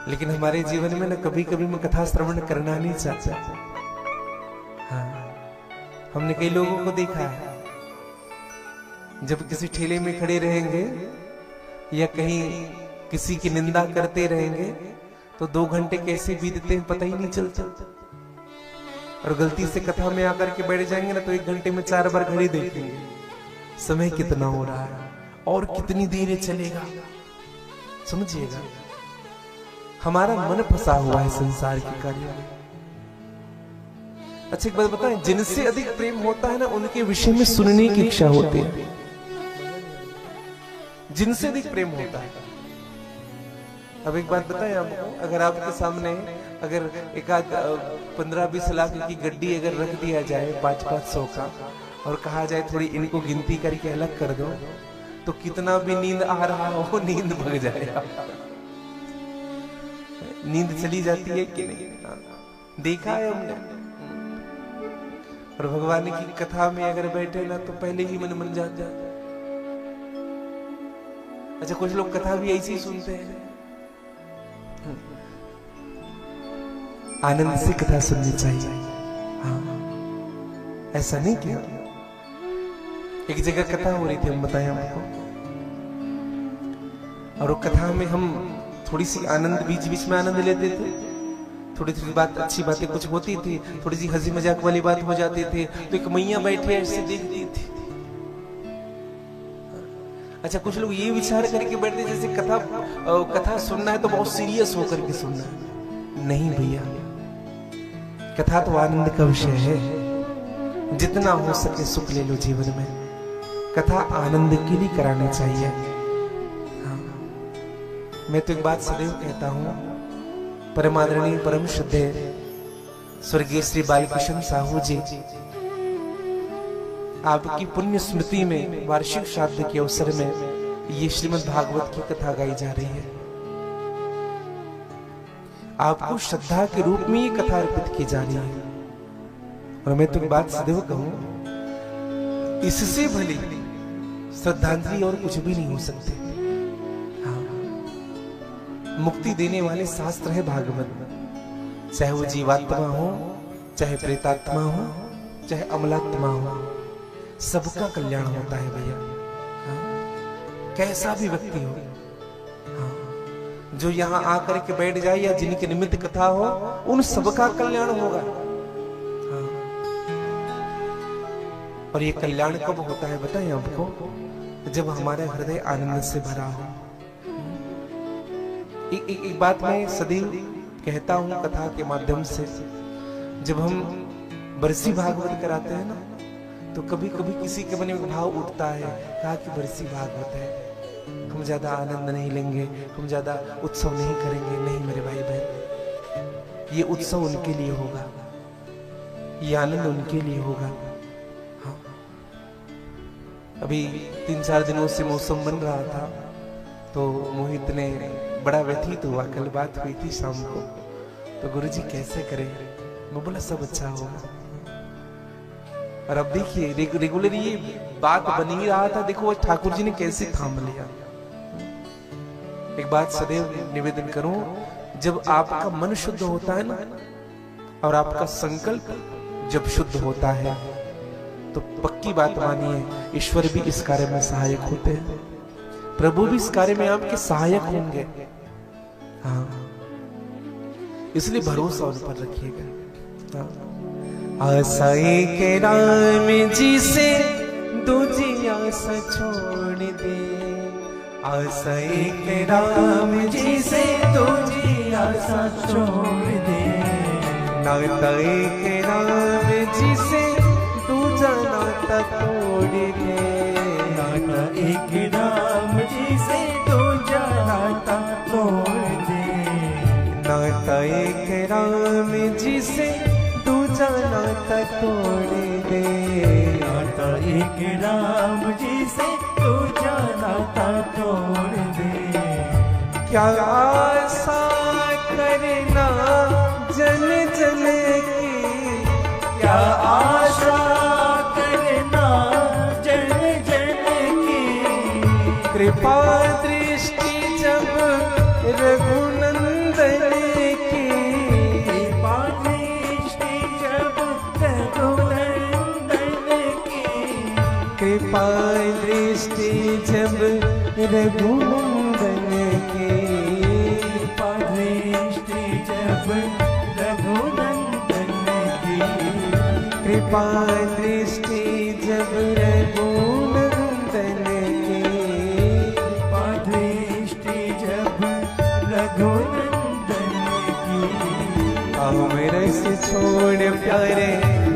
लेकिन हमारे जीवन में ना कभी कभी मैं कथा श्रवण करना नहीं चाहता। हाँ, हमने कई लोगों को देखा है, जब किसी ठेले में खड़े रहेंगे या कहीं किसी की निंदा करते रहेंगे तो 2 घंटे कैसे बीतते हैं पता ही नहीं चलता। और गलती से कथा में आकर के बैठ जाएंगे ना तो 1 घंटे में 4 बार घड़ी देखेंगे, समय कितना हो रहा है और कितनी देर चलेगा। समझिएगा, हमारा मन फंसा हुआ है संसार के कार्य में। अच्छा एक बात बताएं, जिनसे अधिक प्रेम होता है ना उनके विषय में सुनने की इच्छा होती है। जिनसे अधिक प्रेम होता है। अब एक बात बताएं आपको, अगर आपके सामने अगर एक आध 15-20 लाख की गड्डी अगर रख दिया जाए 500-500 का और कहा जाए थोड़ी इनको गिनती करके अलग कर दो, तो कितना भी नींद आ रहा हो नींद भग जाएगा। नींद चली जाती है कि नहीं? देखा है हमने। और भगवान की कथा में अगर बैठे ना तो पहले ही मन जात जाता। अच्छा कुछ लोग कथा भी ऐसे ही सुनते हैं, आनंद से कथा सुननी चाहिए। हाँ, ऐसा नहीं किया। एक जगह कथा हो रही थी, हम बताएं आपको, और वो कथा में हम थोड़ी सी आनंद बीच बीच में आनंद लेते थे। थोड़ी थोड़ी बात अच्छी बातें कुछ होती थी, थोड़ी सी हंसी मजाक वाली बात हो जाती थी, तो एक मैया बैठे ऐसे देखती थी। अच्छा कुछ लोग ये विचार करके बैठते जैसे कथा सुनना है तो बहुत सीरियस होकर के सुनना है। नहीं भैया, कथा तो आनंद का विषय है। जितना हो सके सुख ले लो जीवन में। कथा आनंद के लिए करानी चाहिए। हाँ। मैं तो एक बात सदैव कहता हूं, परमादरणीय परम श्रद्धेय स्वर्गीय श्री बालकृष्ण साहू जी, आपकी पुण्य स्मृति में वार्षिक श्राद्ध के अवसर में ये श्रीमद् भागवत की कथा गाई जा रही है। आपको श्रद्धा के रूप में ये कथा अर्पित की जा रही है। और मैं तो एक बात सदैव कहूं, इससे भली श्रद्धांजलि और कुछ भी नहीं हो सकती। हाँ। मुक्ति देने वाले शास्त्र है भागवत, चाहे वो जीवात्मा हो, चाहे प्रेतात्मा हो, चाहे अमलात्मा हो, सबका कल्याण होता है भैया। हाँ? कैसा भी व्यक्ति हो, हाँ? जो यहाँ आकर के बैठ जाए या जिनके निमित्त कथा हो, उन सबका कल्याण होगा। हाँ? और ये कल्याण कब होता है बताएं आपको? जब हमारा हृदय आनंद से भरा हो। एक बात मैं सदैव कहता हूं कथा के माध्यम से, जब हम बरसी भागवत कराते हैं ना, तो कभी कभी किसी के मन में भाव उठता है, कहा कि बरसी भागवत है, हम ज्यादा आनंद नहीं लेंगे, हम ज्यादा उत्सव नहीं करेंगे। नहीं मेरे भाई बहन, ये उत्सव उनके लिए होगा, ये आनंद उनके लिए होगा। हाँ। अभी 3-4 दिनों से मौसम बन रहा था, तो मोहित ने बड़ा व्यथित हुआ। कल बात हुई थी शाम को, तो गुरुजी कैसे करें? मैं बोला सब अच्छा होगा। और अब देखिए रेगुलर ये बात बन ही रहा था, देखो ठाकुर जी ने कैसे थाम लिया। एक बात सदैव निवेदन करूं, जब आपका मन शुद्ध होता है ना, और आपका संकल्प जब शुद्ध होता है, तो पक्की बात मानिए, ईश्वर भी इस कार्य में सहायक होते हैं, प्रभु भी इस कार्य में आपके सहायक होंगे। हाँ, इसलिए भरोसा उन पर रखिएगा। हाँ। आशाएं के राम जी से दूजी आशा छोड़ दे, आशाएं के राम जी से दूजी आशा छोड़ दे, नाताए के राम जी से दूजा नाता तोड़ दे, नाताए के राम जी से दूजा नाता तोड़ दे, नाताए के राम जी से नाता तोड़ दे, नाता एक राम जी से दूजा नाता तोड़ दे। क्या आशा करना जन जन की, क्या आशा करना जन जन की, कृपा दृष्टि जब रघुनंदन कृपा दृष्टि जब रघुनंदन की, कृपा दृष्टि जब रघुनंदन की, कृपा दृष्टि जब रघुनंदन की, कृपा दृष्टि जब रघुनंदन की। राम रस छोड़ प्यारे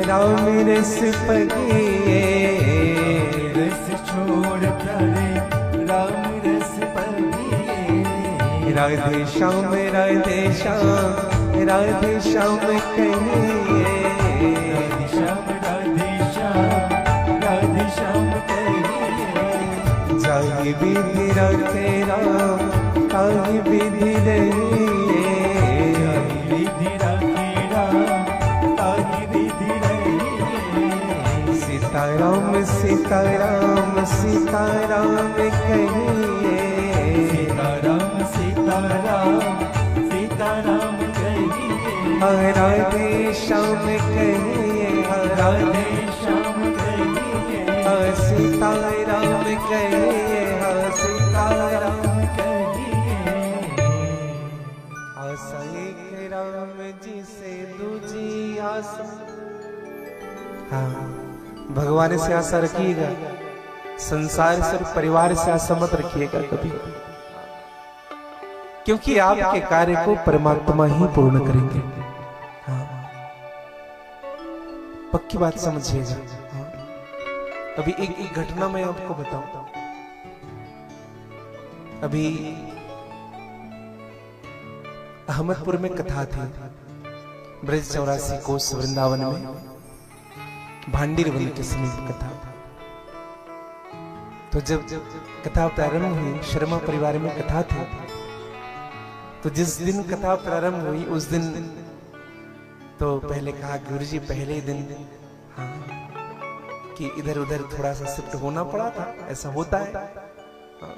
राम रस पगिए, रस छोड़ प्यारे राम रस पगिए। राधे श्याम राधे श्याम राधे श्याम कहिए, राधे श्याम राधे श्याम राधे श्याम कहिए। जाहि विधि रखे राम ताहि विधि रहिए, जाहि विधि रखे राम ताहि विधि रहिए। सीताराम सीताराम सीताराम कहिए, सीताराम सीताराम सीताराम कहिए। राधे श्याम कहिए, राधे श्याम कहिए। सीताराम कहिए, सीताराम कहिए। आशा एक राम जी से दूजी आशा। हाँ, भगवान से आशा रखिएगा, संसार से परिवार से आशा मत रखिएगा कभी, क्योंकि आपके कार्य को परमात्मा ही पूर्ण करेंगे। हाँ, पक्की बात समझिएगा। हाँ, अभी एक घटना मैं आपको बताऊं। अभी अहमदपुर में कथा थी, ब्रज 84 कोस वृंदावन में भांडीर वन के समीप कथा। तो जब कथा प्रारंभ हुई, शर्मा परिवार में कथा थी, तो जिस दिन कथा प्रारंभ हुई उस दिन तो पहले कहा गुरुजी पहले दिन हाँ कि इधर उधर थोड़ा सा शिफ्ट होना पड़ा था, ऐसा होता है। हाँ,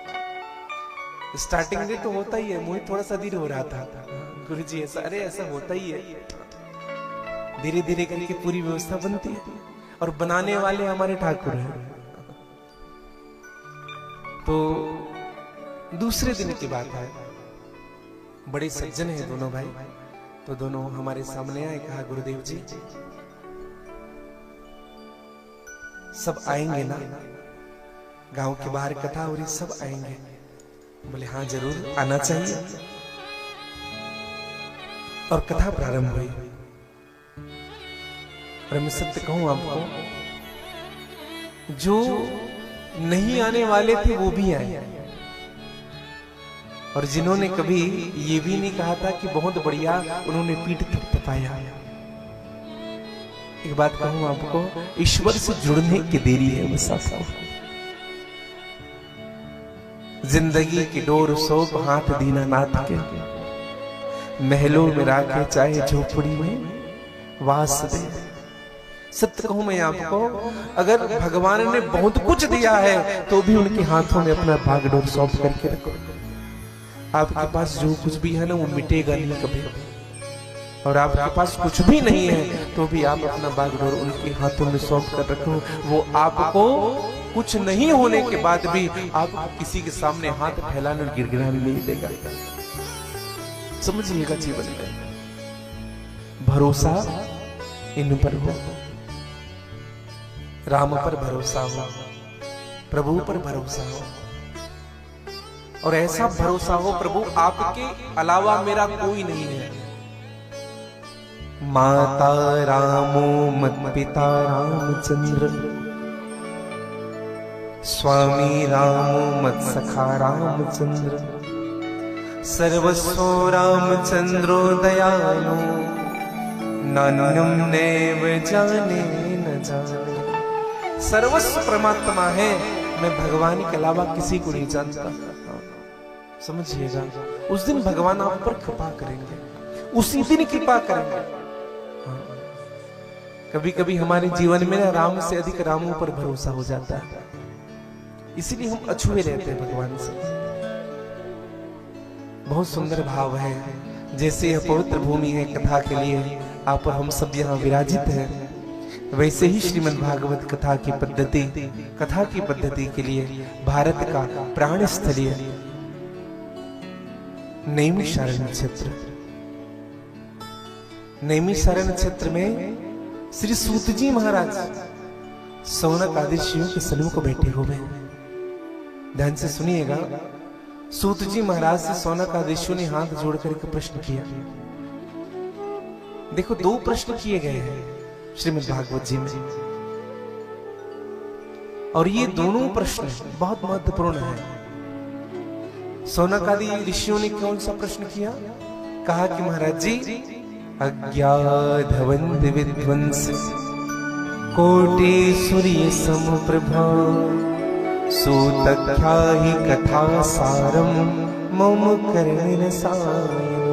स्टार्टिंग में तो होता ही है, मुझे थोड़ा सा देर हो रहा था। गुरुजी ऐसा, अरे ऐसा होता ही है, धीरे धीरे करके पूरी व्यवस्था बनती है और बनाने वाले हमारे ठाकुर हैं। तो दूसरे दिन की बात है, बड़े सज्जन हैं दोनों भाई, तो दोनों हमारे सामने आए, कहा गुरुदेव जी सब आएंगे ना, गांव के बाहर कथा हो रही, सब आएंगे? बोले हाँ जरूर आना चाहिए। और कथा प्रारंभ हुई। और मैं सत्य कहूं आपको, जो नहीं आने वाले थे वो भी आए, और जिन्होंने कभी ये भी नहीं कहा था कि बहुत बढ़िया, उन्होंने पीठ थपथपाया। एक बात कहूं आपको, ईश्वर से जुड़ने की देरी है बस। जिंदगी की डोर सौंप हाथ दीनानाथ के, महलों में राखे चाहे झोपड़ी में वास दे। सत्य कहूं मैं आपको, अगर भगवान ने बहुत कुछ दिया है तो भी उनके हाथों में अपना भागडोर सौंप करके रखो। आपके पास जो कुछ भी है ना वो मिटेगा नहीं कभी, और आपके पास कुछ भी नहीं है तो भी आप अपना भागडोर उनके हाथों में सौंप कर रखो। वो आपको कुछ नहीं होने के बाद भी आप किसी के सामने हाथ फैलाने और गिड़गिड़ाने नहीं देगा। समझिएगा, जीवन में भरोसा इन पर हो, राम पर भरोसा हो, प्रभु पर भरोसा हो, और ऐसा भरोसा हो प्रभु आपके अलावा मेरा कोई नहीं है। माता रामो मत पिता रामचंद्र, स्वामी रामो मत सखा रामचंद्र, सर्वस्व रामचंद्रो दयालो, नान्यम नैव जाने न जाने। सर्वस्व परमात्मा है, मैं भगवान के अलावा किसी को नहीं जानता। समझिएगा, उस दिन भगवान आप पर कृपा करेंगे, उसी दिन कृपा करेंगे। कभी कभी हमारे जीवन में ना राम से अधिक रामों पर भरोसा हो जाता है, इसीलिए हम अछूए रहते हैं भगवान से। बहुत सुंदर भाव है, जैसे यह पवित्र भूमि है कथा के लिए, आप और हम सब यहाँ विराजित हैं। वैसे ही श्रीमद् भागवत कथा की पद्धति के लिए भारत का प्राण स्थलीय नैमिषारण्य क्षेत्र, नैमिषारण्य क्षेत्र में श्री सूत जी महाराज सौनक आदि ऋषियों के सन्मुख बैठे हुए। ध्यान से सुनिएगा। सूत जी महाराज से सौनक आदि ऋषियों ने हाथ जोड़कर एक प्रश्न किया। देखो, दो प्रश्न किए गए हैं श्रीमद् भागवत जी में, और ये दोनों प्रश्न बहुत महत्वपूर्ण हैं। सौनक आदि ऋषियों ने कौन सा प्रश्न किया? कहा कि महाराज जी, अज्ञाधवंत विध्वंस कोटि सूर्य समप्रभा सूतख्याहि कथा सारम मम कर्णि रसायन।